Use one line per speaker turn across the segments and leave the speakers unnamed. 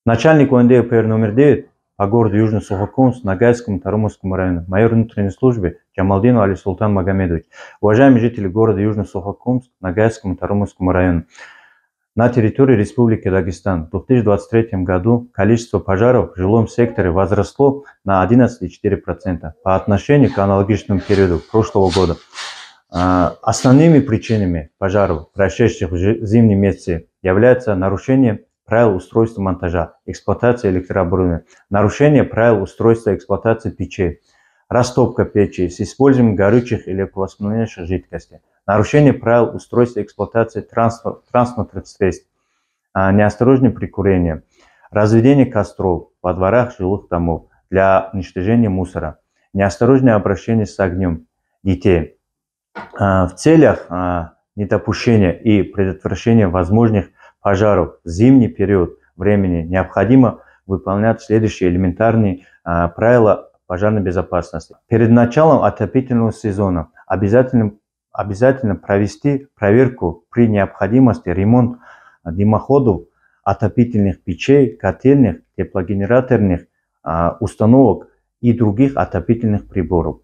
Начальник ОНД номер 9 по городу Южно-Сухокумск, Ногайскому, Тарумовскому району, майор внутренней службы Джамалдинов Али Султан Магомедович. Уважаемые жители города Южно-Сухокумск, Ногайскому, Тарумовскому району. На территории Республики Дагестан в 2023 году количество пожаров в жилом секторе возросло на 11,4% по отношению к аналогичному периоду прошлого года. Основными причинами пожаров, прошедших в зимнем месяце, являются нарушение правил устройства монтажа, эксплуатации электрооборудования, нарушение правил устройства эксплуатации печей, растопка печи с использованием горючих или легковоспламеняющих жидкостей, нарушение правил устройства эксплуатации транспортных средств, неосторожное прикурение, разведение костров во дворах жилых домов для уничтожения мусора, неосторожное обращение с огнем детей. В целях недопущения и предотвращения возможных пожаров в зимний период времени необходимо выполнять следующие элементарные правила пожарной безопасности. Перед началом отопительного сезона обязательно провести проверку при необходимости ремонт дымоходов, отопительных печей, котельных, теплогенераторных установок и других отопительных приборов.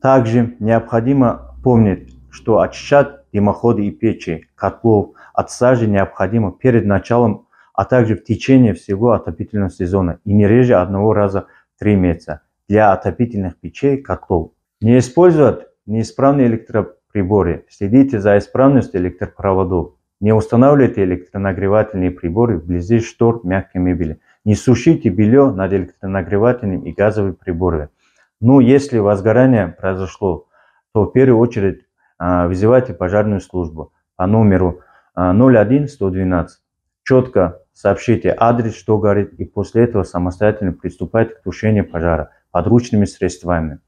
Также необходимо помнить, что очищать дымоходы и печи, котлов от сажи необходимо перед началом, а также в течение всего отопительного сезона и не реже одного раза в 3 месяца. Для отопительных печей, котлов не использовать неисправные электроприборы, следите за исправностью электропроводов, не устанавливайте электронагревательные приборы вблизи штор мягкой мебели, не сушите белье над электронагревательными и газовыми приборами. Но если возгорание произошло, то в первую очередь вызывайте пожарную службу по номеру 01-112. Четко сообщите адрес, что горит, и после этого самостоятельно приступайте к тушению пожара подручными средствами.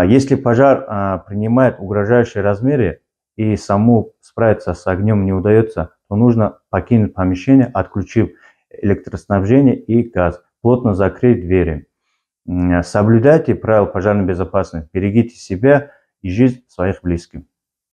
Если пожар принимает угрожающие размеры и саму справиться с огнем не удается, то нужно покинуть помещение, отключив электроснабжение и газ, плотно закрыть двери. Соблюдайте правила пожарной безопасности, берегите себя и жизнь своих близких.